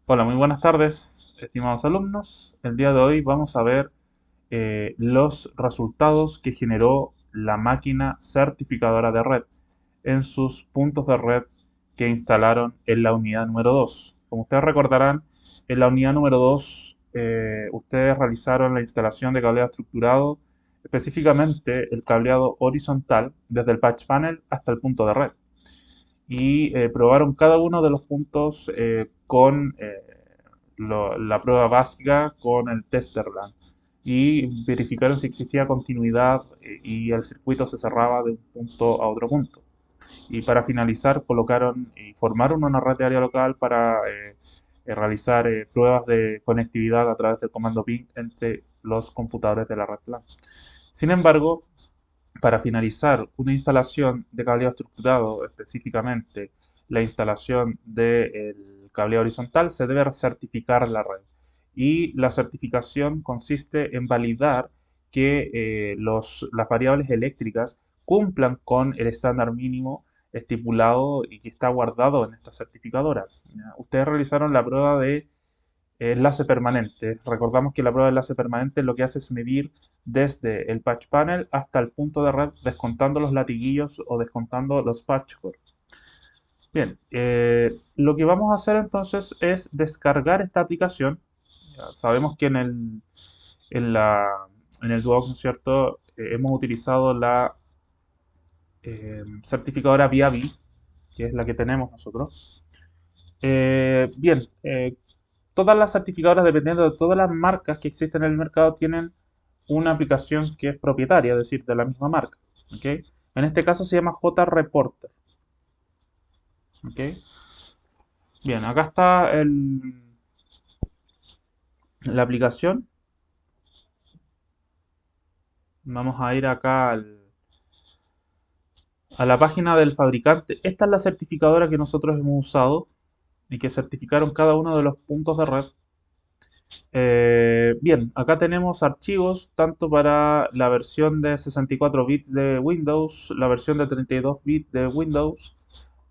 Hola, muy buenas tardes, estimados alumnos. El día de hoy vamos a ver los resultados que generó la máquina certificadora de red en sus puntos de red que instalaron en la unidad número 2. Como ustedes recordarán, en la unidad número 2 ustedes realizaron la instalación de cableado estructurado, específicamente el cableado horizontal desde el patch panel hasta el punto de red y probaron cada uno de los puntos con la prueba básica con el testerland y verificaron si existía continuidad y el circuito se cerraba de un punto a otro punto. Y para finalizar colocaron y formaron una red de área local para realizar pruebas de conectividad a través del comando ping entre los computadores de la red LAN. Sin embargo, para finalizar una instalación de cableado estructurado, específicamente la instalación del cableado horizontal, se debe certificar la red. Y la certificación consiste en validar que las variables eléctricas cumplan con el estándar mínimo estipulado y que está guardado en esta certificadora. Ustedes realizaron la prueba de enlace permanente. Recordamos que la prueba de enlace permanente lo que hace es medir desde el patch panel hasta el punto de red, descontando los latiguillos o descontando los patch core. Bien, lo que vamos a hacer entonces es descargar esta aplicación. Ya sabemos que en la, en el Duoc, ¿no es cierto? Hemos utilizado la certificadora Viavi, que es la que tenemos nosotros. Bien, todas las certificadoras, dependiendo de todas las marcas que existen en el mercado, tienen una aplicación que es propietaria, es decir, de la misma marca. ¿Ok? En este caso se llama JReporter. ¿Ok? Bien, acá está la aplicación. Vamos a ir acá a la página del fabricante. Esta es la certificadora que nosotros hemos usado y que certificaron cada uno de los puntos de red. Bien, acá tenemos archivos tanto para la versión de 64 bits de Windows, la versión de 32 bits de Windows.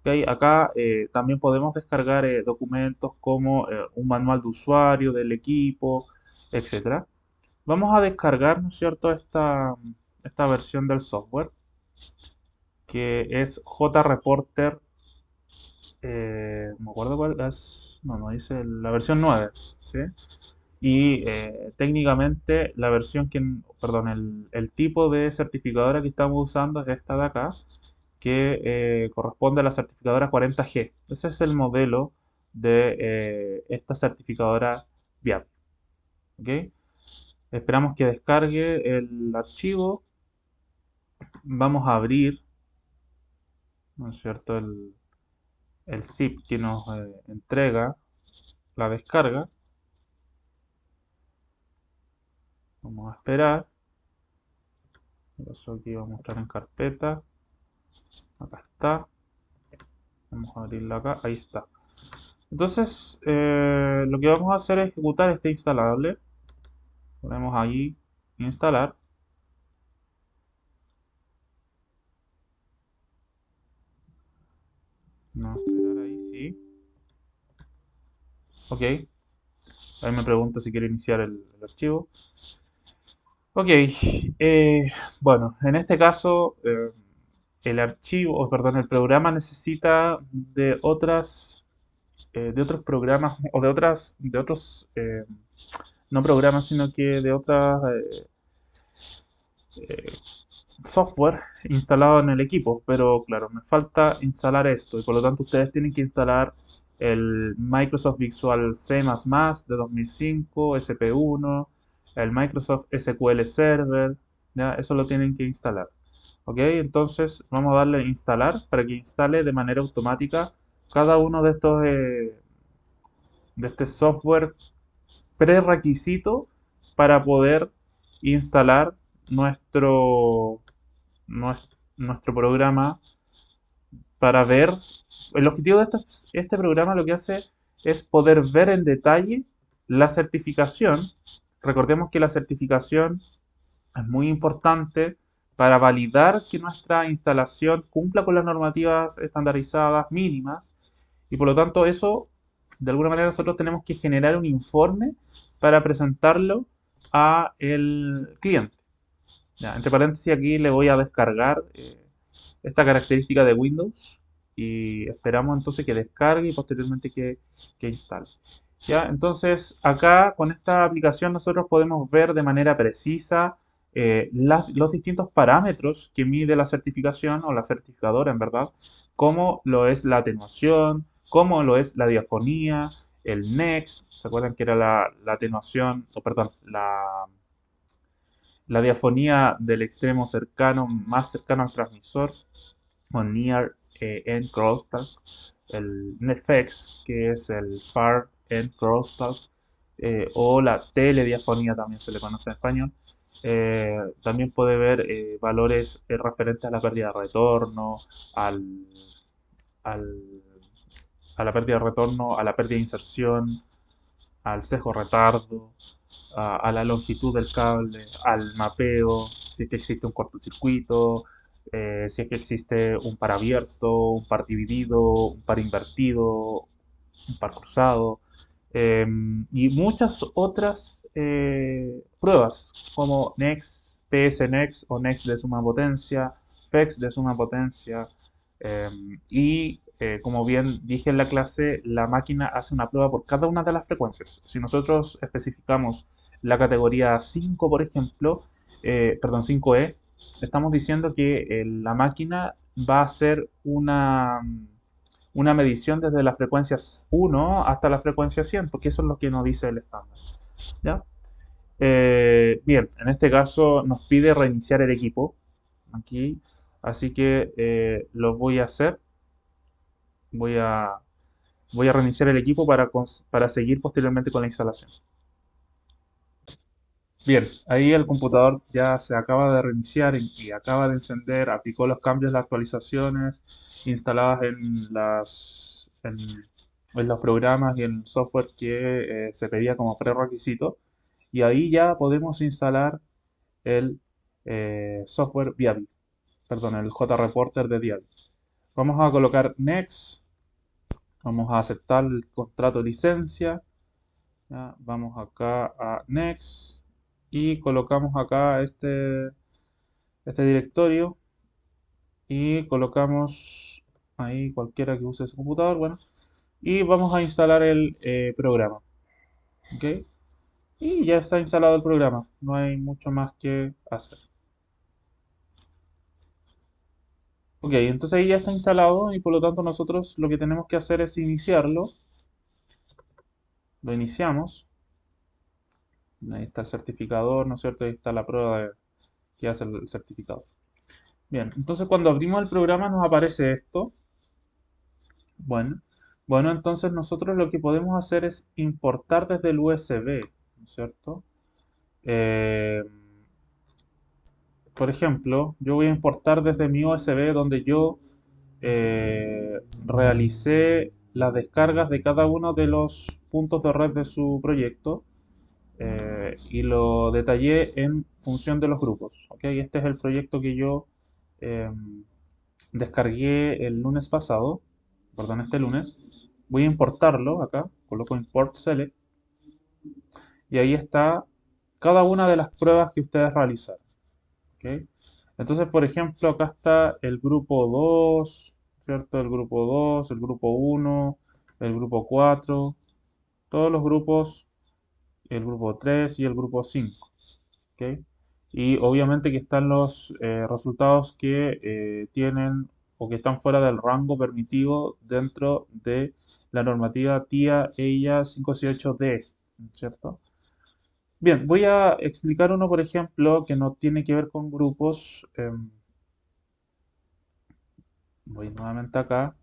Ok, acá también podemos descargar documentos como un manual de usuario del equipo, etcétera. Vamos a descargar, ¿no es cierto?, esta versión del software que es JReporter, no me acuerdo cuál es, no dice la versión 9, ¿sí? Y técnicamente la versión perdón, el tipo de certificadora que estamos usando es esta de acá, que corresponde a la certificadora 40G. Ese es el modelo de esta certificadora viable. ¿Ok? Esperamos que descargue el archivo. Vamos a abrir, ¿no es cierto?, el zip que nos entrega la descarga. Vamos a esperar. Eso aquí vamos a mostrar en carpeta. Acá está. Vamos a abrirla acá. Ahí está. Entonces, lo que vamos a hacer es ejecutar este instalable. Ponemos ahí instalar. No, esperar ahí, sí. Ok. Ahí me pregunta si quiere iniciar el archivo. Ok. Bueno, en este caso, el archivo, o perdón, el programa necesita de otros programas o de otros, no programas, sino que de otras eh, software instalado en el equipo, pero claro, me falta instalar esto y por lo tanto ustedes tienen que instalar el Microsoft Visual C++ de 2005, SP1, el Microsoft SQL Server, ¿ya? Eso lo tienen que instalar. ¿Ok? Entonces vamos a darle a instalar para que instale de manera automática cada uno de este software prerequisito para poder instalar nuestro nuestro programa para ver. El objetivo de este programa lo que hace es poder ver en detalle la certificación. Recordemos que la certificación es muy importante para validar que nuestra instalación cumpla con las normativas estandarizadas mínimas y por lo tanto eso de alguna manera nosotros tenemos que generar un informe para presentarlo a el cliente. Ya, entre paréntesis aquí le voy a descargar esta característica de Windows y esperamos entonces que descargue y posteriormente que instale. ¿Ya? Entonces acá con esta aplicación nosotros podemos ver de manera precisa los distintos parámetros que mide la certificación o la certificadora en verdad, como lo es la atenuación, como lo es la diafonía, el next, ¿se acuerdan que era la atenuación, o perdón, la diafonía del extremo cercano, más cercano al transmisor, o Near End Crosstalk, el NetFX, que es el Far End Crosstalk, o la telediafonía también se le conoce en español. También puede ver valores referentes a la pérdida de retorno, al, al- a la pérdida de retorno, a la pérdida de inserción, al sesgo retardo, a la longitud del cable, al mapeo, si es que existe un cortocircuito, si es que existe un par abierto, un par dividido, un par invertido, un par cruzado, y muchas otras pruebas como Next, PS Next o Next de suma potencia, FEX de suma potencia, como bien dije en la clase, la máquina hace una prueba por cada una de las frecuencias. Si nosotros especificamos la categoría 5, por ejemplo, perdón, 5E, estamos diciendo que la máquina va a hacer una medición desde las frecuencias 1 hasta la frecuencia 100, porque eso es lo que nos dice el estándar. ¿Ya? Bien, en este caso nos pide reiniciar el equipo aquí, así que lo voy a hacer. Voy a, voy a reiniciar el equipo para seguir posteriormente con la instalación. Bien, ahí el computador ya se acaba de reiniciar y acaba de encender, aplicó los cambios, las actualizaciones instaladas en los programas y en el software que se pedía como prerequisito. Y ahí ya podemos instalar el software Viavi, perdón, el JReporter de Viavi. Vamos a colocar Next, vamos a aceptar el contrato de licencia. Ya, vamos acá a Next y colocamos acá este directorio y colocamos ahí cualquiera que use ese computador, bueno, y vamos a instalar el programa, ¿ok? Y ya está instalado el programa, no hay mucho más que hacer. Ok, entonces ahí ya está instalado y por lo tanto nosotros lo que tenemos que hacer es iniciarlo. Lo iniciamos. Ahí está el certificador, ¿no es cierto? Ahí está la prueba que hace el certificador. Bien, entonces cuando abrimos el programa nos aparece esto. Bueno, bueno, entonces nosotros lo que podemos hacer es importar desde el USB, ¿no es cierto? Eh, por ejemplo, yo voy a importar desde mi USB donde yo realicé las descargas de cada uno de los puntos de red de su proyecto y lo detallé en función de los grupos. ¿Ok? Este es el proyecto que yo eh, descargué el lunes pasado, perdón, este lunes. Voy a importarlo acá, coloco import select y ahí está cada una de las pruebas que ustedes realizaron. ¿Ok? Entonces, por ejemplo, acá está el grupo 2, ¿cierto? El grupo 2, el grupo 1, el grupo 4, todos los grupos, el grupo 3 y el grupo 5. ¿Ok? Y obviamente que están los resultados que tienen o que están fuera del rango permitido dentro de la normativa TIA EIA 568D, ¿cierto? Bien, voy a explicar uno, por ejemplo, que no tiene que ver con grupos. Voy nuevamente acá,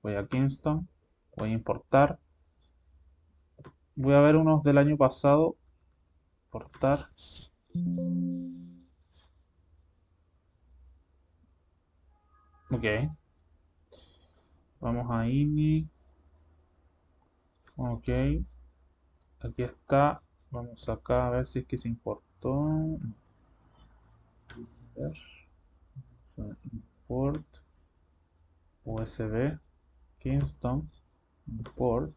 voy a Kingston, voy a importar. Voy a ver unos del año pasado, importar. Ok, vamos a INI. Ok, aquí está. Vamos acá a ver si es que se importó. A ver, import USB Kingston import.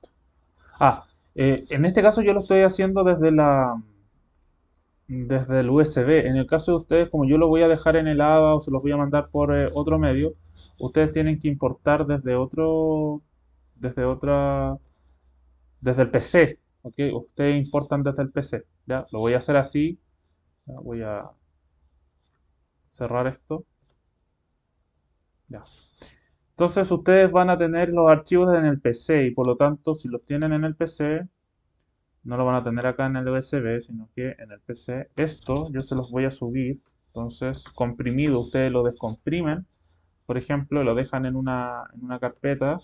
Ah, en este caso yo lo estoy haciendo desde el USB. En el caso de ustedes, como yo lo voy a dejar en el AVA o se los voy a mandar por otro medio, ustedes tienen que importar desde otra, desde el PC, ¿ok? Ustedes importan desde el PC, ¿ya? Lo voy a hacer así, ya, voy a cerrar esto, ya. Entonces ustedes van a tener los archivos en el PC y por lo tanto, si los tienen en el PC, no lo van a tener acá en el USB, sino que en el PC. Esto yo se los voy a subir. Entonces, comprimido, ustedes lo descomprimen, por ejemplo, lo dejan en una carpeta.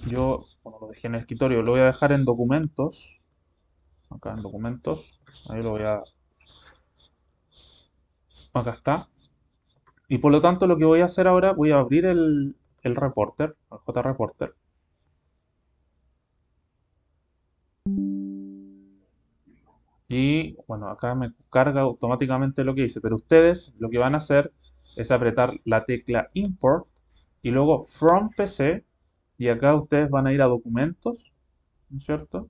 Yo, bueno, lo dejé en el escritorio, lo voy a dejar en documentos. Acá en documentos. Ahí lo voy a. Acá está. Y por lo tanto, lo que voy a hacer ahora, voy a abrir el reporter, el JReporter. Y bueno, acá me carga automáticamente lo que hice, pero ustedes lo que van a hacer es apretar la tecla Import y luego From PC y acá ustedes van a ir a Documentos, ¿no es cierto?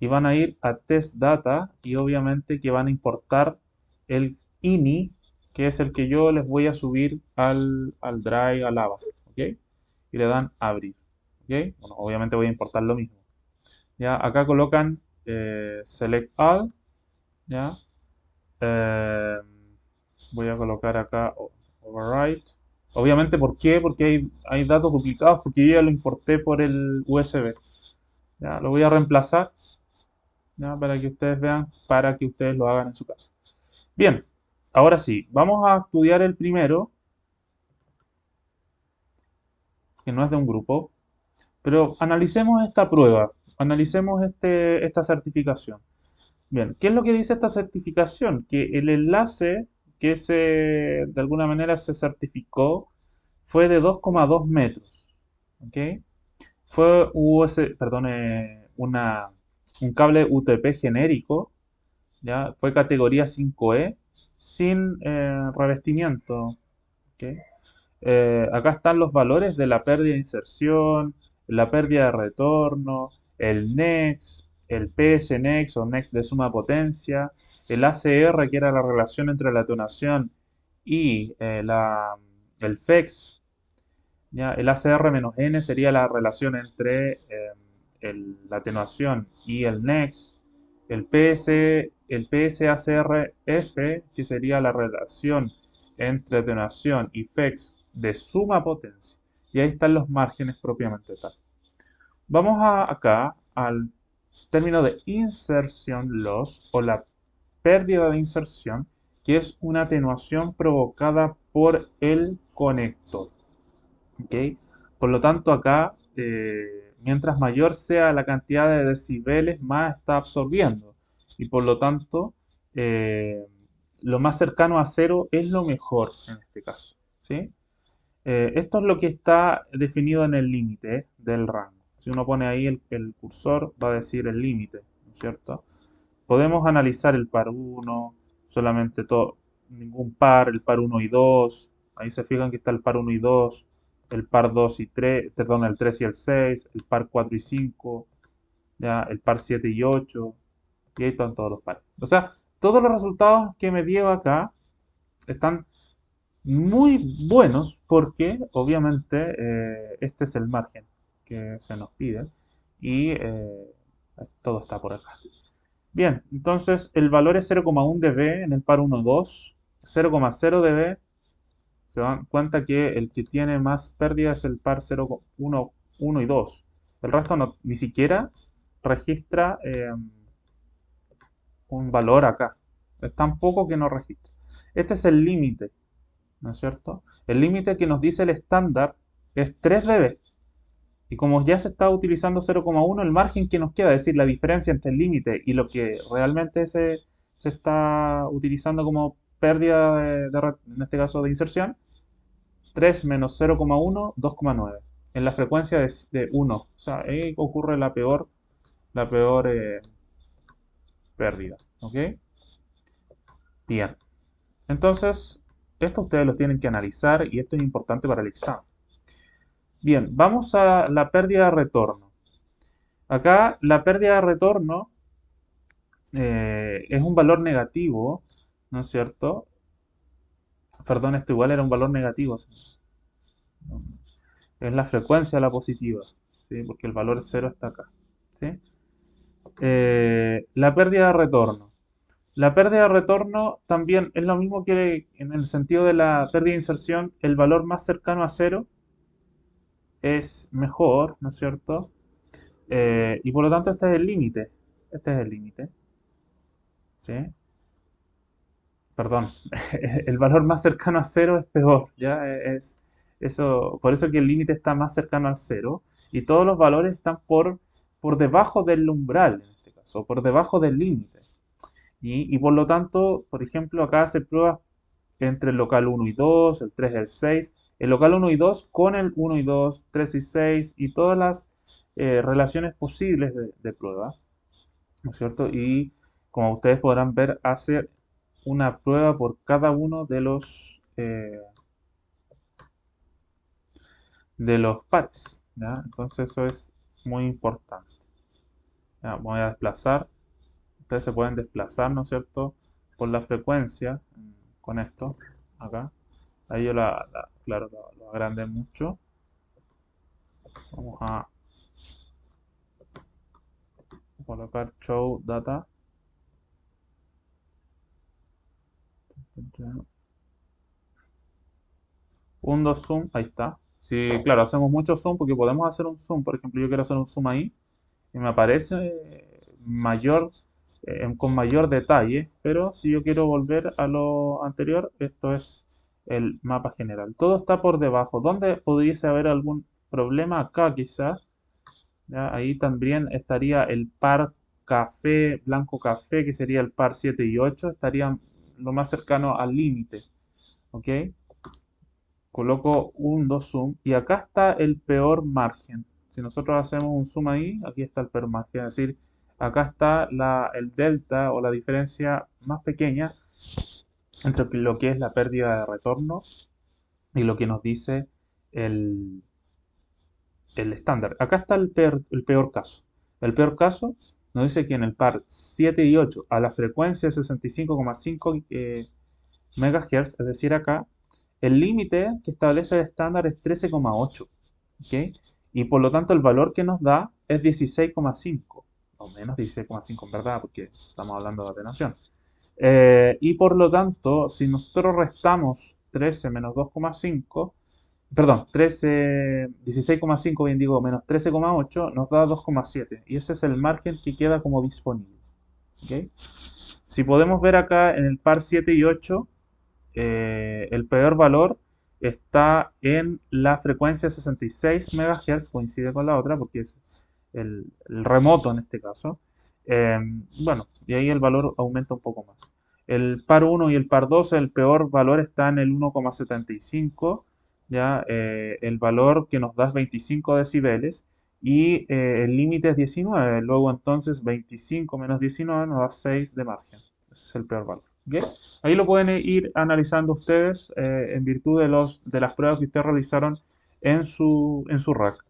Y van a ir a Test Data y obviamente que van a importar el INI, que es el que yo les voy a subir al Drive, al AVA, ¿ok? Y le dan Abrir, ¿ok? Bueno, obviamente voy a importar lo mismo. Ya, acá colocan Select All, ¿ya? Eh, Voy a colocar acá overwrite. Obviamente, ¿por qué? Porque hay datos duplicados, porque yo ya lo importé por el USB. Ya, lo voy a reemplazar, ya, para que ustedes vean, para que ustedes lo hagan en su casa. Bien, ahora sí, vamos a estudiar el primero, que no es de un grupo, pero analicemos esta prueba, analicemos esta certificación. Bien, ¿qué es lo que dice esta certificación? Que el enlace que de alguna manera se certificó fue de 2,2 metros. ¿Ok? Fue perdón, un cable UTP genérico, ¿ya? Fue categoría 5E, sin revestimiento. ¿Ok? Acá están los valores de la pérdida de inserción, la pérdida de retorno, el NEX, el PSNEX o NEX de suma potencia, el ACR, que era la relación entre la detonación y el FEX, ¿ya? El ACR menos N sería la relación entre la atenuación y el NEX, el PSACRF, que sería la relación entre atenuación y FEX de suma potencia. Y ahí están los márgenes propiamente tal. Vamos acá al término de inserción loss o la pérdida de inserción, que es una atenuación provocada por el conector. ¿Ok? Por lo tanto, acá, mientras mayor sea la cantidad de decibeles, más está absorbiendo. Y por lo tanto, eh, lo más cercano a cero es lo mejor en este caso. ¿Sí? Esto es lo que está definido en el límite del rango. Si uno pone ahí el cursor, va a decir el límite, ¿no es cierto? Podemos analizar el par uno solamente todo, ningún par, el par uno y 2. Ahí se fijan que está el par uno y 2, el par 2 y 3, perdón, el 3 y el 6, el par 4 y 5, ya, el par 7 y 8, y ahí están todos los pares. O sea, todos los resultados que me dio acá están muy buenos porque obviamente este es el margen que se nos pide y todo está por acá. Bien, entonces el valor es 0,1 dB en el par 1, 2, 0,0 dB. Se dan cuenta que el que tiene más pérdida es el par 0,1, 1 y 2. El resto ni siquiera registra un valor acá. Es tan poco que no registra. Este es el límite, ¿no es cierto? El límite que nos dice el estándar es 3 dB. Y como ya se está utilizando 0,1, el margen que nos queda, es decir, la diferencia entre el límite y lo que realmente se está utilizando como pérdida en este caso de inserción, 3 menos 0,1, 2,9. En la frecuencia de 1. O sea, ahí ocurre la peor pérdida. ¿Ok? Bien. Entonces, esto ustedes lo tienen que analizar y esto es importante para el examen. Bien, vamos a la pérdida de retorno. Acá la pérdida de retorno es un valor negativo, ¿no es cierto? Perdón, esto igual era un valor negativo. Es la frecuencia la positiva, ¿sí? Porque el valor cero está acá, ¿sí? La pérdida de retorno. La pérdida de retorno también es lo mismo que en el sentido de la pérdida de inserción, el valor más cercano a cero es mejor, ¿no es cierto? Y por lo tanto este es el límite. Este es el límite, ¿sí? Perdón, el valor más cercano a cero es peor, ¿ya? Es eso, por eso que el límite está más cercano al cero y todos los valores están por debajo del umbral, en este caso, por debajo del límite. Y por lo tanto, por ejemplo, acá se prueba entre el local uno y 2, el 3 y el 6, el local uno y 2 con el uno y 2, 3 y 6 y todas las relaciones posibles de prueba, ¿no es cierto? Y como ustedes podrán ver, hace una prueba por cada uno de los pares, ¿ya? Entonces eso es muy importante. Ya, voy a desplazar, ustedes se pueden desplazar, ¿no es cierto? Por la frecuencia con esto, acá. Ahí yo claro, lo agrandé mucho. Vamos a colocar show data. Un 2 zoom, ahí está. Sí, claro, hacemos mucho zoom porque podemos hacer un zoom. Por ejemplo, yo quiero hacer un zoom ahí y me aparece mayor, con mayor detalle, pero si yo quiero volver a lo anterior, esto es el mapa general. Todo está por debajo. ¿Dónde pudiese haber algún problema? Acá quizás. ¿Ya? Ahí también estaría el par café, blanco café, que sería el par 7 y 8, estarían lo más cercano al límite. ¿Ok? Coloco un 2 zoom y acá está el peor margen. Si nosotros hacemos un zoom ahí, aquí está el peor margen. Es decir, acá está el delta o la diferencia más pequeña entre lo que es la pérdida de retorno y lo que nos dice el, el estándar. Acá está el peor caso. El peor caso nos dice que en el par 7 y 8 a la frecuencia de 65,5 MHz, es decir, acá, el límite que establece el estándar es 13,8. ¿Ok? Y por lo tanto el valor que nos da es 16,5, o menos 16,5 en verdad, porque estamos hablando de atenuación. Y por lo tanto, si nosotros restamos 13 menos 2,5, perdón, 16,5, bien digo, menos 13,8, nos da 2,7. Y ese es el margen que queda como disponible. ¿Ok? Si podemos ver acá en el par 7 y 8, el peor valor está en la frecuencia 66 MHz, coincide con la otra porque es el remoto en este caso. Eh, bueno, y ahí el valor aumenta un poco más. El par 1 y el par 2, el peor valor está en el 1,75, ya el valor que nos da es 25 decibeles y el límite es 19. Luego entonces 25 menos 19 nos da 6 de margen. Ese es el peor valor. ¿Ok? Ahí lo pueden ir analizando ustedes en virtud de las pruebas que ustedes realizaron en su rack.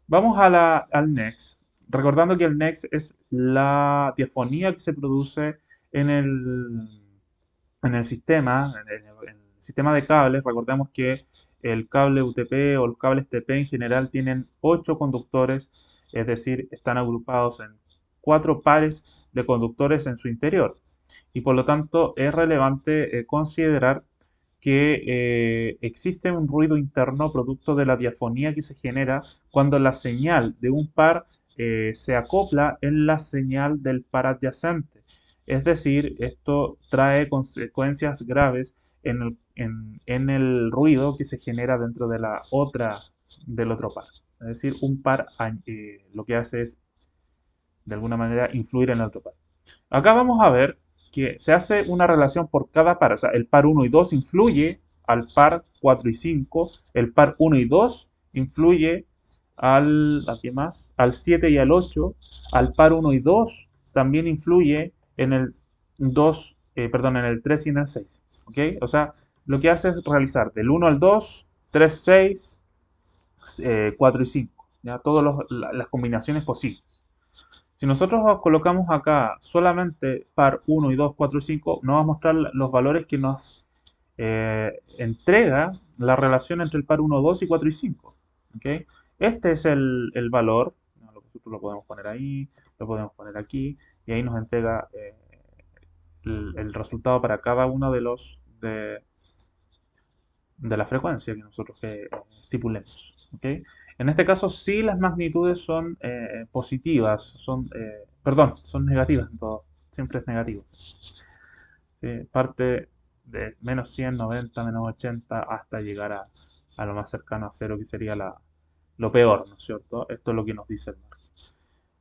Vamos al NEX. Recordando que el NEX es la diafonía que se produce en el sistema, en el sistema de cables. Recordemos que el cable UTP o los cables TP en general tienen 8 conductores, es decir, están agrupados en 4 pares de conductores en su interior. Y por lo tanto es relevante considerar que existe un ruido interno producto de la diafonía que se genera cuando la señal de un par se acopla en la señal del par adyacente. Es decir, esto trae consecuencias graves en el ruido que se genera dentro del otro par. Es decir, un par lo que hace es, de alguna manera, influir en el otro par. Acá vamos a ver que se hace una relación por cada par. O sea, el par uno y 2 influye al par 4 y 5. El par uno y 2 influye ¿a qué más? Al 7 y al 8. Al par uno y 2 también influye en el 2, perdón, en el 3 y en el 6. ¿Ok? O sea, lo que hace es realizar del uno al 2, 3, 6, 4 y 5. ¿Ya? Todas las combinaciones posibles. Si nosotros colocamos acá solamente par 1 y 2, 4 y 5, nos va a mostrar los valores que nos entrega la relación entre el par 1, 2 y 4 y 5. ¿Ok? Este es el valor, ¿no? Nosotros lo podemos poner ahí, lo podemos poner aquí, y ahí nos entrega el resultado para cada uno de de la frecuencia que nosotros estipulemos. ¿Ok? En este caso sí las magnitudes son positivas, perdón, son negativas en todo, siempre es negativo. ¿Sí? Parte de menos 100, 90, menos 80 hasta llegar a lo más cercano a cero, que sería lo peor, ¿no es cierto? Esto es lo que nos dice el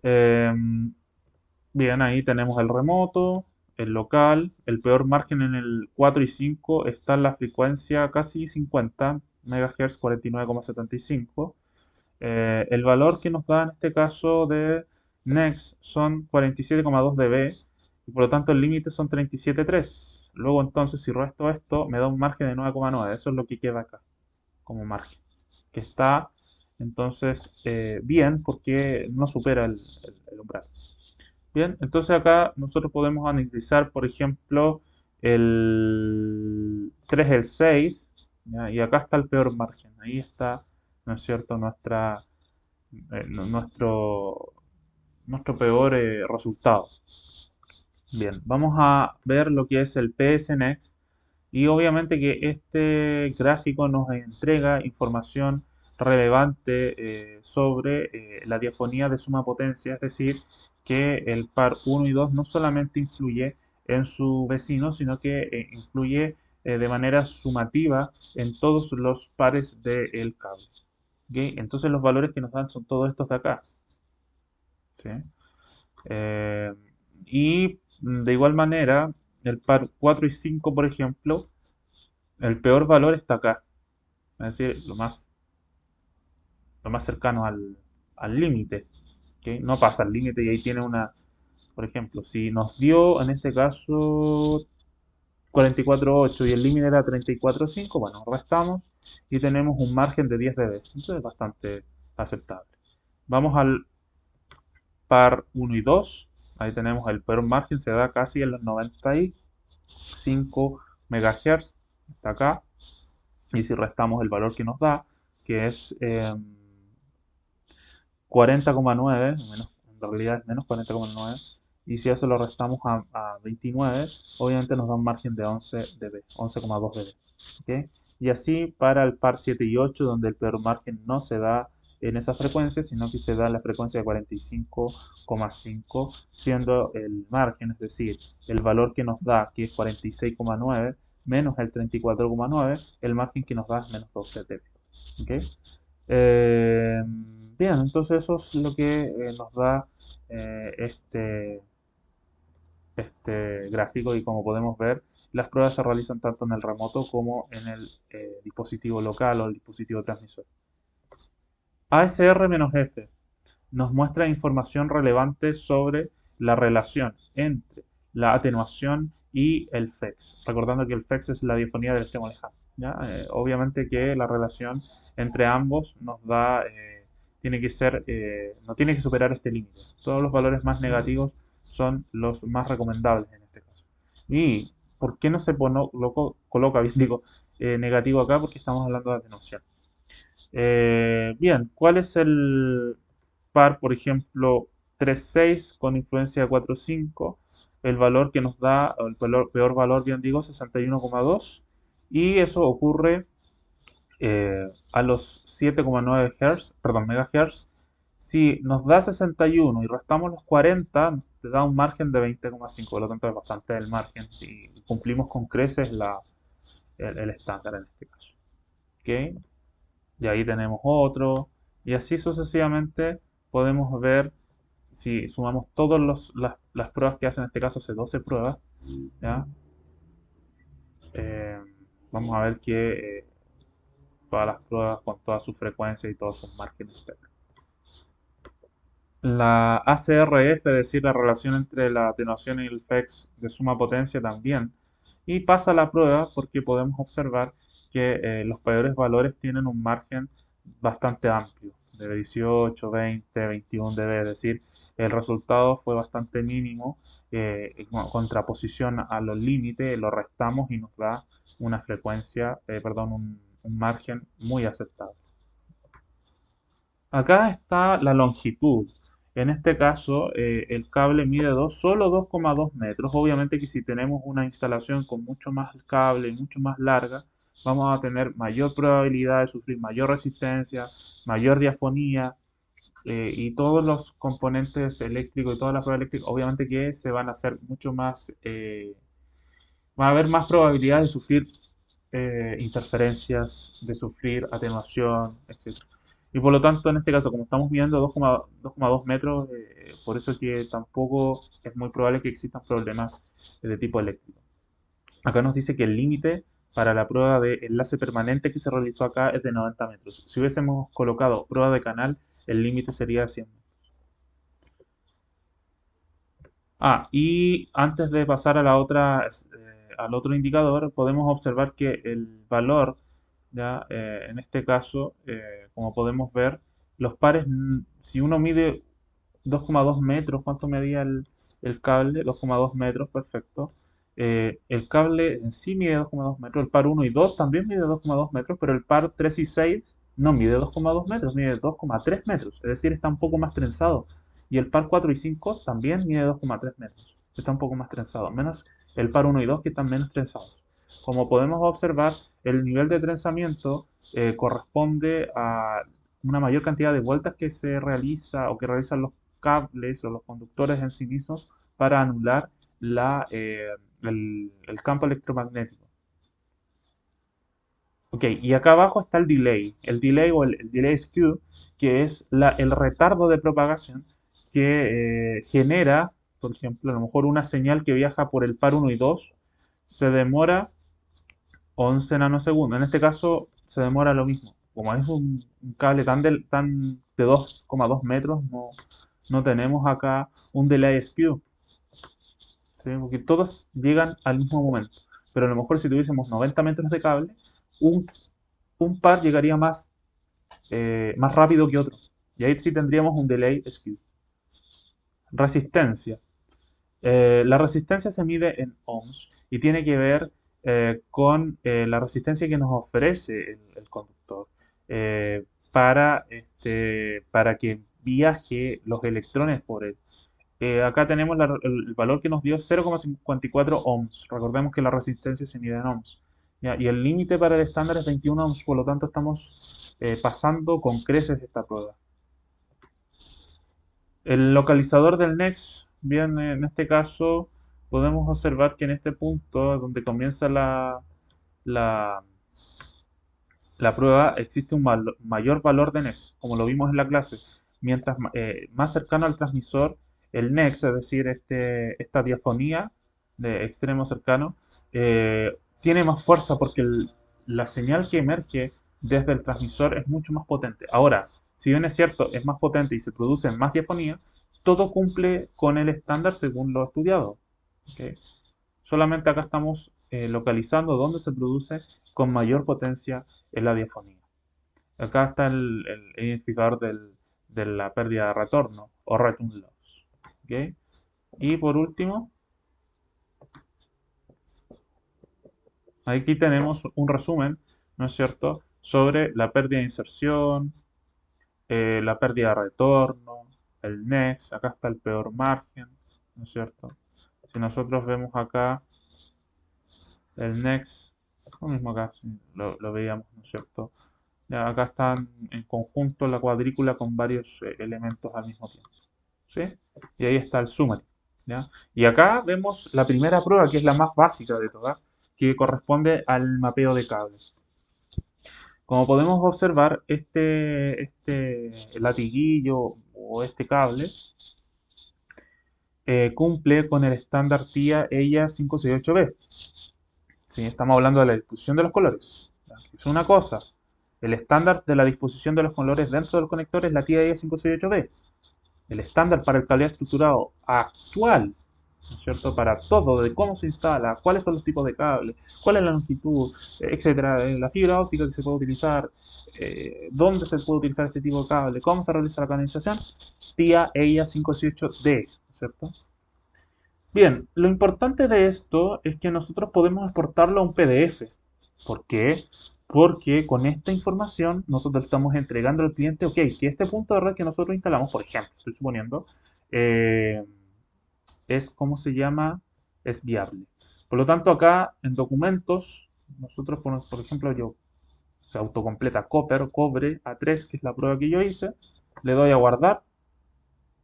margen. Bien, ahí tenemos el remoto, el local. El peor margen en el 4 y 5 está en la frecuencia casi 50 MHz, 49,75. El valor que nos da en este caso de Next son 47,2 dB y por lo tanto el límite son 37,3. Luego entonces si resto esto me da un margen de 9,9. Eso es lo que queda acá como margen. Que está entonces bien porque no supera el umbral. Bien, entonces acá nosotros podemos analizar, por ejemplo, el 3 el 6, ¿ya? Y acá está el peor margen. Ahí está, ¿no es cierto?, nuestro peor resultado. Bien, vamos a ver lo que es el PSNext y obviamente que este gráfico nos entrega información relevante sobre la diafonía de suma potencia, es decir, que el par 1 y 2 no solamente influye en su vecino, sino que influye de manera sumativa en todos los pares del cable. ¿Ok? Entonces los valores que nos dan son todos estos de acá. ¿Sí? Eh, y de igual manera, el par 4 y 5, por ejemplo, el peor valor está acá. Es decir, lo más cercano al límite. ¿Ok? No pasa al límite y ahí tiene por ejemplo, si nos dio en este caso 44,8 y el límite era 34,5, bueno, restamos y tenemos un margen de 10 dB. Eso es bastante aceptable. Vamos al par 1 y 2. Ahí tenemos el peor margen, se da casi en los 95 MHz. Está acá. Y si restamos el valor que nos da, que es 40,9, en realidad es menos 40,9, y si eso lo restamos a 29, obviamente nos da un margen de 11 dB, 11,2 dB. ¿Ok? Y así para el par 7 y 8, donde el peor margen no se da en esa frecuencia, sino que se da en la frecuencia de 45,5, siendo el margen, es decir, el valor que nos da, que es 46,9, menos el 34,9, el margen que nos da es menos 12 dB. ¿Ok? Bien, entonces eso es lo que nos da este gráfico y como podemos ver, las pruebas se realizan tanto en el remoto como en el dispositivo local o el dispositivo transmisor. ASR-F nos muestra información relevante sobre la relación entre la atenuación y el FEX, recordando que el FEX es la diafonía del extremo lejano. ¿Ya? Obviamente que la relación entre ambos nos da, tiene que ser, no tiene que superar este límite. Todos los valores más negativos son los más recomendables en este caso. ¿Y por qué no se coloca, digo, negativo acá? Porque estamos hablando de atenuación. Bien, ¿cuál es el par, por ejemplo, 3,6 con influencia de 4,5? El valor que nos da, o el peor valor, bien digo, 61,2. Y eso ocurre a los 7,9 Hz, perdón, megahertz. Si nos da 61 y restamos los 40, te da un margen de 20,5. Por lo tanto, es bastante el margen. Si cumplimos con creces el estándar en este caso. ¿Ok? Y ahí tenemos otro, y así sucesivamente podemos ver si sumamos todas las pruebas que hacen, en este caso hace 12 pruebas, ¿ya? Eh, Vamos a ver que todas las pruebas con toda su frecuencia y todos sus márgenes. La ACRF, es decir, la relación entre la atenuación y el FEX de suma potencia también. Y pasa la prueba porque podemos observar que los peores valores tienen un margen bastante amplio, de 18, 20, 21 dB, es decir, el resultado fue bastante mínimo. En contraposición a los límites, lo restamos y nos da una frecuencia, perdón, un margen muy aceptable. Acá está la longitud. En este caso, el cable mide solo 2,2 metros. Obviamente que si tenemos una instalación con mucho más cable y mucho más larga, vamos a tener mayor probabilidad de sufrir mayor resistencia, mayor diafonía, y todos los componentes eléctricos y todas las pruebas eléctricas, obviamente que se van a hacer mucho más, va a haber más probabilidad de sufrir interferencias, de sufrir atenuación, etcétera. Y por lo tanto, en este caso, como estamos viendo 2,2 metros, por eso que tampoco es muy probable que existan problemas de tipo eléctrico. Acá nos dice que el límite para la prueba de enlace permanente que se realizó acá es de 90 metros. Si hubiésemos colocado prueba de canal, el límite sería 100 metros. Y antes de pasar a la otra, al otro indicador, podemos observar que el valor, ya, en este caso, como podemos ver, los pares, si uno mide 2,2 metros, ¿cuánto medía el cable? 2,2 metros, perfecto. El cable en sí mide 2,2 metros, el par uno y 2 también mide 2,2 metros, pero el par 3 y 6 no mide 2,2 metros, mide 2,3 metros, es decir, está un poco más trenzado. Y el par 4 y 5 también mide 2,3 metros, está un poco más trenzado, menos el par uno y 2 que están menos trenzados. Como podemos observar, el nivel de trenzamiento corresponde a una mayor cantidad de vueltas que se realiza o que realizan los cables o los conductores en sí mismos para anular el campo electromagnético. Ok, y acá abajo está el delay o el delay skew, que es el retardo de propagación que genera, por ejemplo, a lo mejor una señal que viaja por el par uno y 2 se demora 11 nanosegundos. En este caso se demora lo mismo. Como es un cable tan de 2,2 metros, no tenemos acá un delay skew, ¿sí? Porque todos llegan al mismo momento. Pero a lo mejor si tuviésemos 90 metros de cable, un, un par llegaría más rápido que otro. Y ahí sí tendríamos un delay skew. Resistencia. La resistencia se mide en ohms y tiene que ver con la resistencia que nos ofrece el conductor para que viaje los electrones por él. Acá tenemos el valor que nos dio 0,54 ohms. Recordemos que la resistencia se mide en ohms. ¿Ya? Y el límite para el estándar es 21 ohms, por lo tanto estamos pasando con creces esta prueba. El localizador del Next, bien, en este caso podemos observar que en este punto donde comienza la, la prueba existe un mayor valor de Next, como lo vimos en la clase. Mientras más cercano al transmisor, el Next, es decir, esta diafonía de extremo cercano, tiene más fuerza porque la señal que emerge desde el transmisor es mucho más potente. Ahora, si bien es cierto, es más potente y se produce más diafonía, todo cumple con el estándar según lo estudiado. ¿Ok? Solamente acá estamos localizando dónde se produce con mayor potencia la diafonía. Acá está el identificador de la pérdida de retorno o return loss. ¿Ok? Y por último, aquí tenemos un resumen, ¿no es cierto?, sobre la pérdida de inserción, la pérdida de retorno, el next, acá está el peor margen, ¿no es cierto? Si nosotros vemos acá el next, lo mismo acá, lo veíamos, ¿no es cierto? Ya, acá están en conjunto la cuadrícula con varios elementos al mismo tiempo, ¿sí? Y ahí está el summary, ¿ya? Y acá vemos la primera prueba, que es la más básica de todas, que corresponde al mapeo de cables. Como podemos observar, este latiguillo o este cable cumple con el estándar TIA EIA 568B. ¿Sí? Estamos hablando de la disposición de los colores. ¿Ya? Es una cosa. El estándar de la disposición de los colores dentro del conector es la TIA EIA 568B. El estándar para el cableado estructurado actual ¿no es cierto? Para todo, de cómo se instala, cuáles son los tipos de cable, cuál es la longitud, etcétera, la fibra óptica que se puede utilizar, dónde se puede utilizar este tipo de cable, cómo se realiza la canalización, TIA EIA 518D, ¿no es cierto? Bien, lo importante de esto es que nosotros podemos exportarlo a un PDF. ¿Por qué? Porque con esta información nosotros estamos entregando al cliente, ok, que este punto de red que nosotros instalamos, por ejemplo, estoy suponiendo, eh, es, ¿cómo se llama? Es viable. Por lo tanto, acá en documentos, nosotros, por ejemplo, yo se autocompleta Copper, cobre A3, que es la prueba que yo hice, le doy a guardar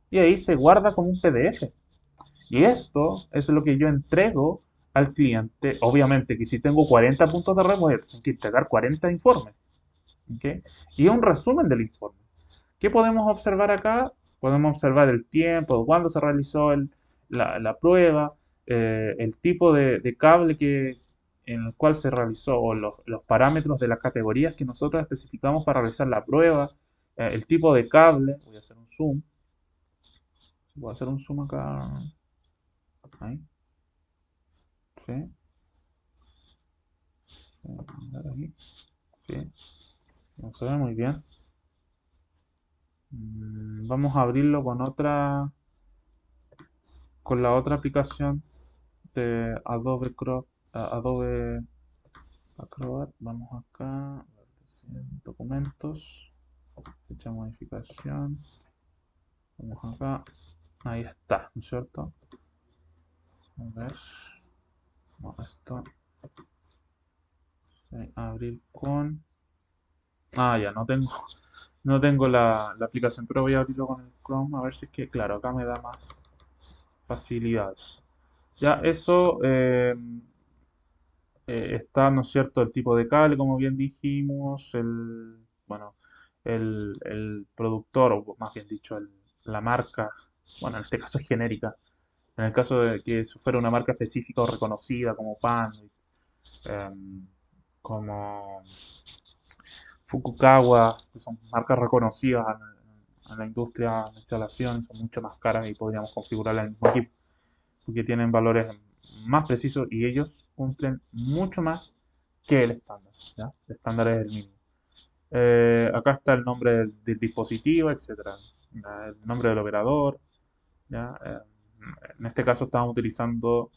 y ahí se guarda como un PDF. Y esto es lo que yo entrego al cliente. Obviamente que si tengo 40 puntos de red, voy a tener que entregar 40 informes. ¿Ok? Y un resumen del informe. ¿Qué podemos observar acá? Podemos observar el tiempo, cuándo se realizó la prueba, el tipo de cable en el cual se realizó, o los parámetros de las categorías que nosotros especificamos para realizar la prueba, el tipo de cable. Voy a hacer un zoom. Voy a hacer un zoom acá. Ahí. Sí. Voy a mandar aquí. Sí. No se ve muy bien. Vamos a abrirlo con la otra aplicación de Adobe Acrobat. Vamos acá, documentos, fecha de modificación. Vamos acá, ahí está, ¿no es cierto? A ver, no, esto, sí, abrir con. Ah, ya, no tengo la aplicación, pero voy a abrirlo con el Chrome a ver si es que, claro, acá me da más facilidades. Ya eso está, ¿no es cierto?, el tipo de cable, como bien dijimos, bueno, el productor, o más bien dicho, la marca, bueno, en este caso es genérica. En el caso de que eso fuera una marca específica o reconocida como Pan, como Fukukawa, que son marcas reconocidas en la industria de instalación, son mucho más caras y podríamos configurarla en el mismo equipo, porque tienen valores más precisos y ellos cumplen mucho más que el estándar. ¿Ya? El estándar es el mínimo. Acá está el nombre del dispositivo, etcétera, el nombre del operador. ¿Ya? En este caso estamos utilizando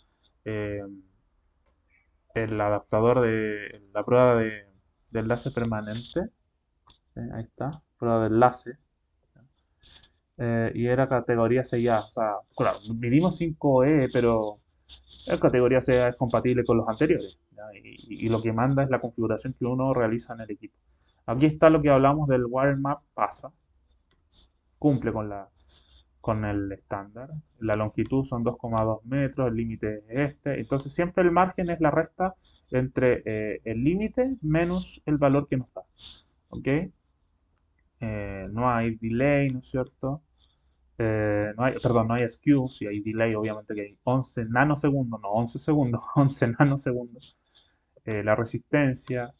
eh, el adaptador de la prueba de enlace permanente. Ahí está, prueba de enlace. Y era categoría 6A. O sea, claro, midimos 5E, pero la categoría 6A es compatible con los anteriores. ¿Ya? Y lo que manda es la configuración que uno realiza en el equipo. Aquí está lo que hablamos del WireMap pasa, cumple con el estándar. La longitud son 2,2 metros, el límite es este. Entonces siempre el margen es la resta entre el límite menos el valor que nos da. ¿Ok? No hay delay, ¿no es cierto? No hay, perdón, no hay skew, si hay delay, obviamente que hay 11 nanosegundos, no 11 segundos, 11 nanosegundos. La resistencia,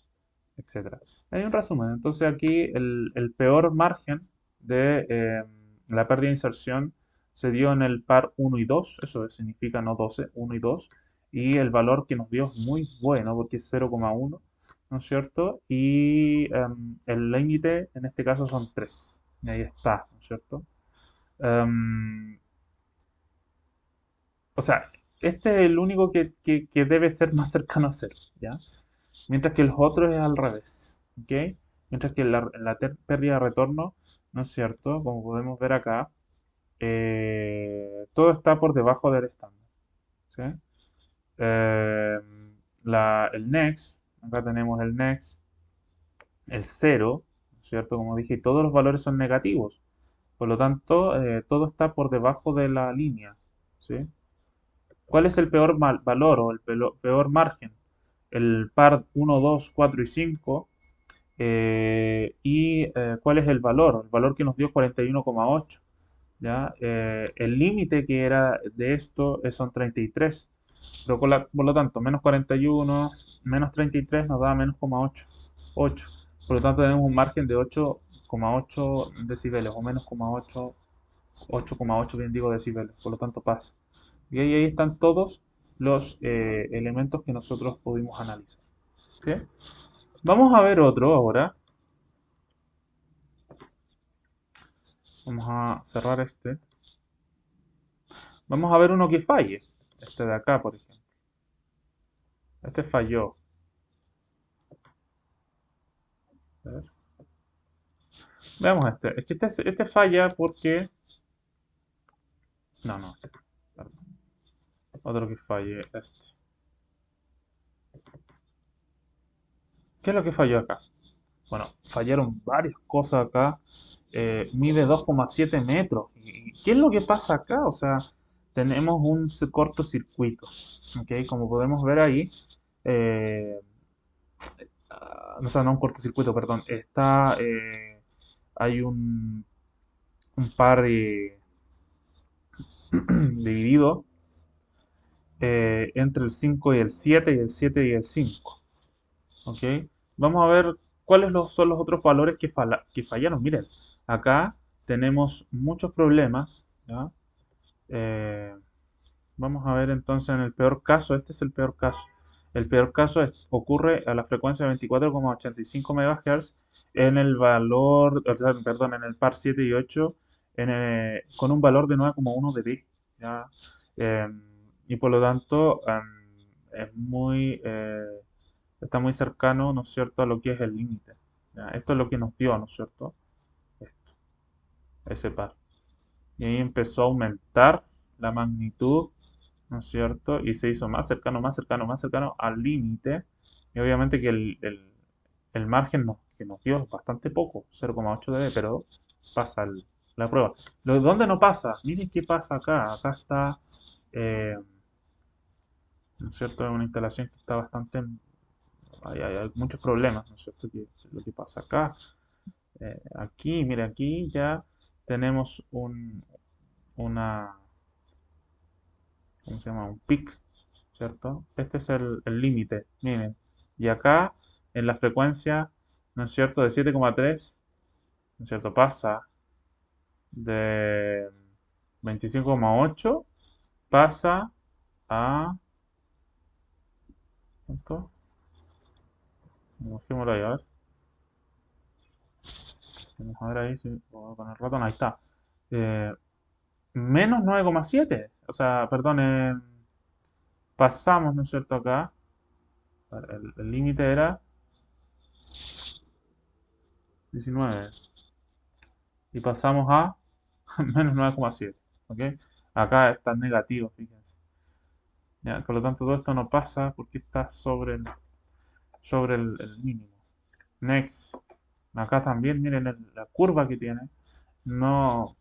etcétera. Hay un resumen. Entonces aquí el peor margen de la pérdida de inserción se dio en el par uno y 2, eso significa no 12, uno y 2, y el valor que nos dio es muy bueno porque es 0,1, ¿no es cierto? Y el límite en este caso son 3, y ahí está, ¿no es cierto? Em, o sea, este es el único que debe ser más cercano a cero, ¿ya? Mientras que los otros es al revés, ¿ok? Mientras que pérdida de retorno, ¿no es cierto? Como podemos ver acá, todo está por debajo del estándar, ¿sí? Eh, el next, acá tenemos el next, el cero, ¿no es cierto? Como dije, todos los valores son negativos, por lo tanto, todo está por debajo de la línea, ¿sí? ¿Cuál es el peor valor o el peor margen? El par uno, 2, 4 y 5. ¿Cuál es el valor? El valor que nos dio 41,8. ¿Ya? El límite que era de esto son 33. Pero por lo tanto, menos 41 menos 33 nos da menos 0,8. 8. Por lo tanto, tenemos un margen de 8,8 decibeles o menos 8,8 bien digo decibeles. Por lo tanto, pasa. Y ahí están todos los elementos que nosotros pudimos analizar. ¿Sí? Vamos a ver otro ahora. Vamos a cerrar este. Vamos a ver uno que falle. Este de acá, por ejemplo. Este falló. A ver. Veamos este. Es que este falla porque... No, no. Perdón. Otro que falle. Este. ¿Qué es lo que falló acá? Bueno, fallaron varias cosas acá. Mide 2,7 metros. ¿Y qué es lo que pasa acá? O sea, tenemos un cortocircuito. ¿Ok? Como podemos ver ahí, eh, o sea, no un cortocircuito, perdón. Hay un par de dividido entre el 5 y el 7 y el 7 y el 5. ¿Ok? Vamos a ver son los otros valores que fallaron. Miren, acá tenemos muchos problemas. ¿Ya? Eh, Vamos a ver entonces en el peor caso. Este es el peor caso. El peor caso ocurre a la frecuencia de 24,85 MHz en el valor, o sea, perdón, en el par 7 y 8 con un valor de 9,1 dB. ¿Ya? Y por lo tanto es está muy cercano, ¿no es cierto?, a lo que es el límite. ¿Ya? Esto es lo que nos dio, ¿no es cierto?, esto, ese par. Y ahí empezó a aumentar la magnitud, ¿no es cierto? Y se hizo más cercano, más cercano, más cercano al límite. Y obviamente que el margen que nos dio es bastante poco, 0,8 dB, pero pasa la prueba. ¿Dónde no pasa? Miren qué pasa acá. Acá está, eh, ¿no es cierto? Es una instalación que está bastante... hay muchos problemas, ¿no es cierto? Que es lo que pasa acá. Aquí, mire, aquí ya tenemos una, ¿cómo se llama? Un peak, ¿cierto? Este es el límite, miren. Y acá, en la frecuencia, ¿no es cierto?, de 7,3, ¿no es cierto?, pasa de 25,8, pasa a... ¿Cuánto? Bajémoslo ahí, a ver. Vamos a ver ahí, si, con el ratón, ahí está. Eh, Menos 9,7. O sea, perdón, pasamos, ¿no es cierto?, acá. El límite era 19 y pasamos a menos 9,7. ¿Ok? Acá está negativo, fíjense. ¿Ya? Por lo tanto, todo esto no pasa porque está sobre el mínimo. Next. Acá también, miren la curva que tiene. No,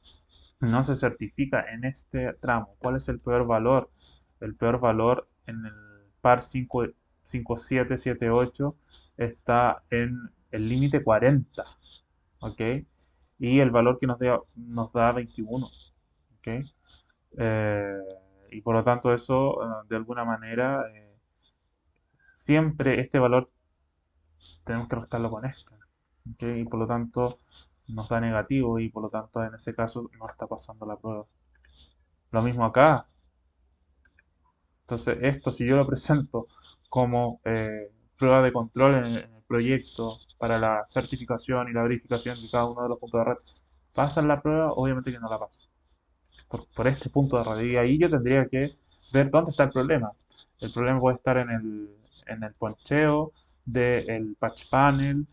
no se certifica en este tramo. ¿Cuál es el peor valor? El peor valor en el par 5778 está en el límite 40. ¿Ok? Y el valor que nos da 21. ¿Ok? Eh, y por lo tanto eso, de alguna manera, siempre este valor tenemos que restarlo con esto. ¿Ok? Y por lo tanto nos da negativo y por lo tanto en ese caso no está pasando la prueba. Lo mismo acá. Entonces esto si yo lo presento como prueba de control en el proyecto para la certificación y la verificación de cada uno de los puntos de red, ¿pasan la prueba? Obviamente que no la pasan. Por este punto de red. Y ahí yo tendría que ver dónde está el problema. El problema puede estar en el poncheo del patch panel,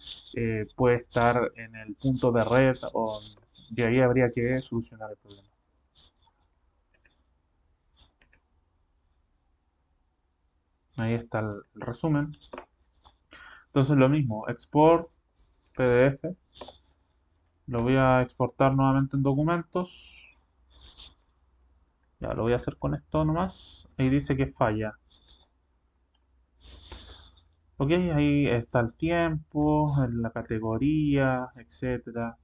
puede estar en el punto de red, y ahí habría que solucionar el problema. Ahí está el resumen. Entonces lo mismo, export PDF, lo voy a exportar nuevamente en documentos. Ya lo voy a hacer con esto nomás. Ahí dice que falla. Ok, ahí está el tiempo, la categoría, etcétera,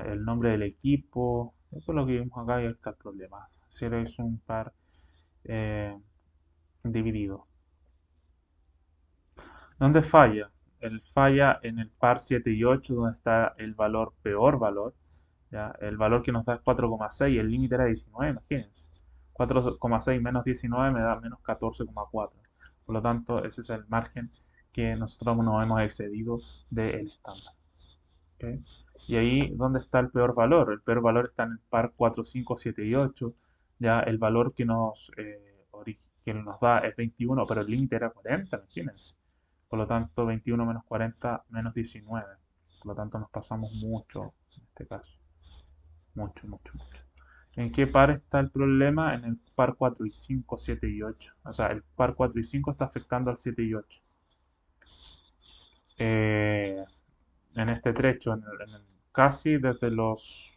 el nombre del equipo. Eso es lo que vimos acá y ahí está el problema. Si es un par eh, dividido. ¿Dónde falla? El falla en el par 7 y 8 donde está el valor peor valor. ¿Ya? El valor que nos da es 4,6 y el límite era 19, imagínense. 4,6 menos 19 me da menos 14,4. Por lo tanto, ese es el margen que nosotros nos hemos excedido del estándar. ¿Ok? Y ahí, ¿dónde está el peor valor? El peor valor está en el par 4, 5, 7 y 8. Ya el valor que nos da es 21, pero el límite era 40, imagínense. Por lo tanto, 21 menos 40 menos 19. Por lo tanto, nos pasamos mucho en este caso. Mucho, mucho, mucho. ¿En qué par está el problema? En el par 4 y 5, 7 y 8. O sea, el par 4 y 5 está afectando al 7 y 8. Eh, en este trecho, casi desde los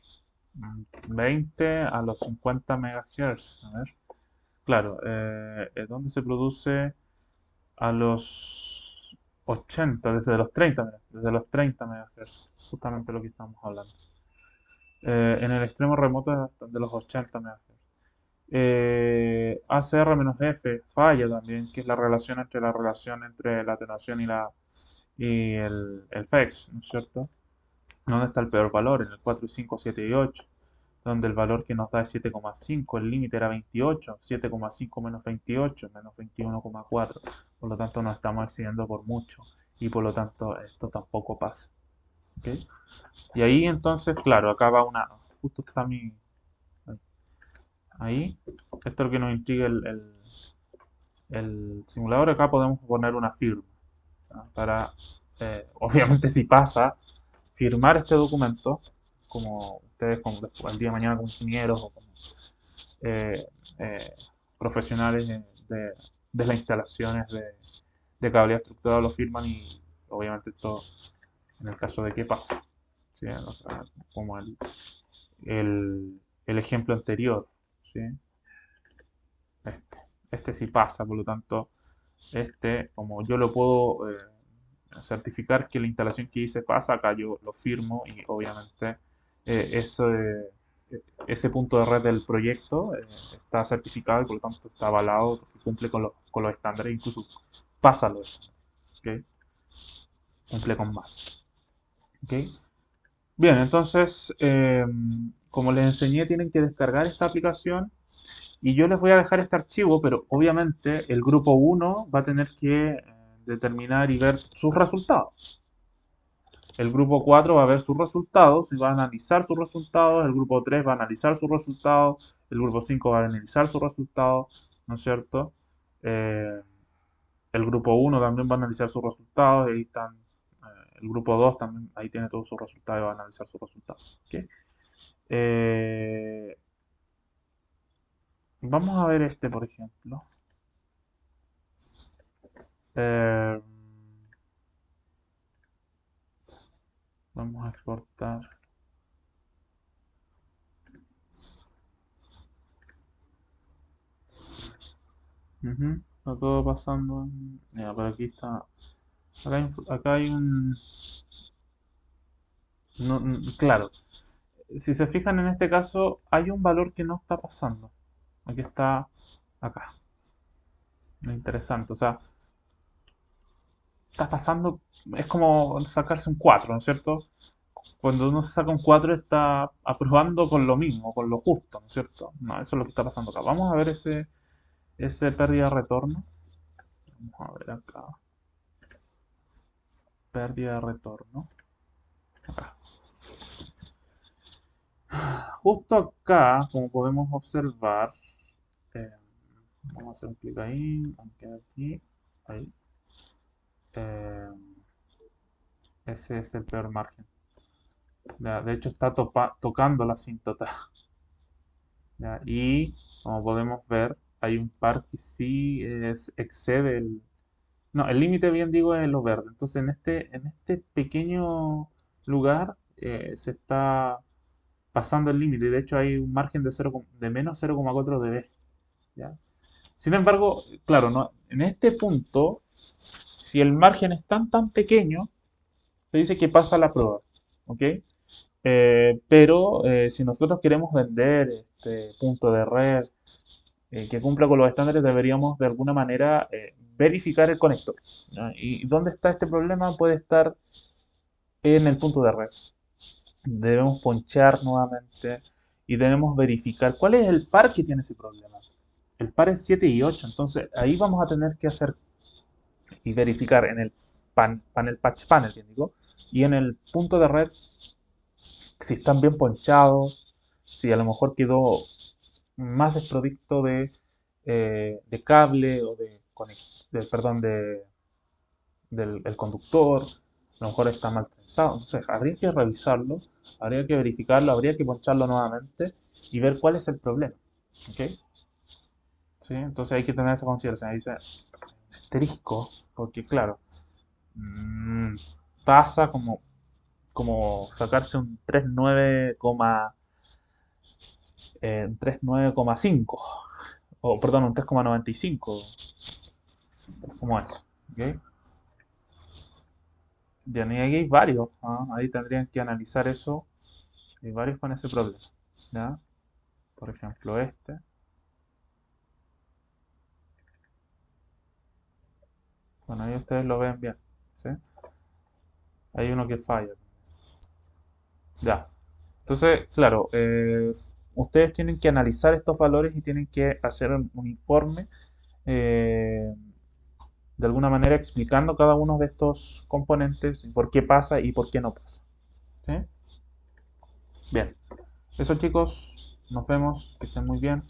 20 a los 50 MHz. A ver, claro, ¿dónde se produce? A los 80, desde los 30, mira, desde los 30 MHz, justamente lo que estamos hablando. En el extremo remoto de los 80 MHz. ACR-F falla también, que es la relación entre la atenuación y el FEX, ¿no es cierto? ¿Dónde está el peor valor? En el 4, 5, 7 y 8, donde el valor que nos da es 7,5, el límite era 28, 7,5 menos 28, menos 21,4. Por lo tanto, nos estamos excediendo por mucho y por lo tanto esto tampoco pasa. ¿Ok? Y ahí entonces, claro, acá va justo está ahí, esto es lo que nos intriga el simulador. Acá podemos poner una firma, ¿no? Para, obviamente si pasa, firmar este documento, como ustedes como el día de mañana como ingenieros o como eh, eh, profesionales de las instalaciones de cableado estructurado lo firman y obviamente esto en el caso de que pase, ¿sí? O sea, como el ejemplo anterior, ¿sí? Este, este sí pasa, por lo tanto, como yo lo puedo certificar que la instalación que hice pasa, acá yo lo firmo y obviamente ese punto de red del proyecto está certificado y por lo tanto está avalado porque cumple con los estándares, incluso pasa los estándares, ¿ok? Cumple con más. ¿Ok? Bien, entonces, como les enseñé, tienen que descargar esta aplicación y yo les voy a dejar este archivo, pero obviamente el grupo uno va a tener que determinar y ver sus resultados. El grupo 4 va a ver sus resultados y va a analizar sus resultados. El grupo 3 va a analizar sus resultados. El grupo 5 va a analizar sus resultados, ¿no es cierto? Eh, el grupo uno también va a analizar sus resultados. Y ahí están. El grupo 2 también, ahí tiene todos sus resultados y va a analizar sus resultados. ¿Ok? Eh, vamos a ver este, por ejemplo. Eh, vamos a exportar. Ujú, está todo pasando. Mira, por aquí está. Acá hay un. Claro, si se fijan en este caso, hay un valor que no está pasando. Aquí está, acá. Es interesante. O sea, está pasando. Es como sacarse un 4, ¿no es cierto? Cuando uno se saca un 4 está aprobando con lo mismo, con lo justo, ¿no es cierto? No, eso es lo que está pasando acá. Vamos a ver ese pérdida de retorno. Vamos a ver acá. Pérdida de retorno. Acá. Justo acá, como podemos observar, eh, vamos a hacer un clic ahí, aunque aquí, ahí. eh, ese es el peor margen. Ya, de hecho, está tocando la asíntota. Ya, y como podemos ver, hay un par que sí excede el. No, el límite, bien digo, es lo verde. Entonces, en este pequeño lugar se está pasando el límite. De hecho, hay un margen de menos 0,4 dB. ¿Ya? Sin embargo, claro, no, en este punto, si el margen es tan pequeño, se dice que pasa la prueba. ¿Ok? Pero si nosotros queremos vender este punto de red que cumpla con los estándares, deberíamos de alguna manera verificar el conector, ¿ya? ¿Y dónde está este problema? Puede estar en el punto de red. Debemos ponchar nuevamente y debemos verificar cuál es el par que tiene ese problema. El par es 7 y 8, entonces ahí vamos a tener que hacer y verificar en el panel patch panel, bien digo, y en el punto de red si están bien ponchados, si a lo mejor quedó más desprovisto de cable o perdón, del el conductor, a lo mejor está mal pensado. Entonces, habría que revisarlo, habría que verificarlo, habría que poncharlo nuevamente y ver cuál es el problema. ¿Ok? ¿Sí? Entonces hay que tener esa consideración. Ahí dice asterisco, porque claro, mm, pasa como sacarse un 39,5 o perdón, un 3,95 como eso. ¿Ok? Bien, y aquí hay varios, ¿ah? Ahí tendrían que analizar eso. Hay varios con ese problema. ¿Ya? Por ejemplo, este. Bueno, ahí ustedes lo ven bien. ¿Sí? Hay uno que falla. Ya. Entonces, claro, ustedes tienen que analizar estos valores y tienen que hacer un informe eh, de alguna manera explicando cada uno de estos componentes, y por qué pasa y por qué no pasa. ¿Sí? Bien. Eso chicos, nos vemos, que estén muy bien.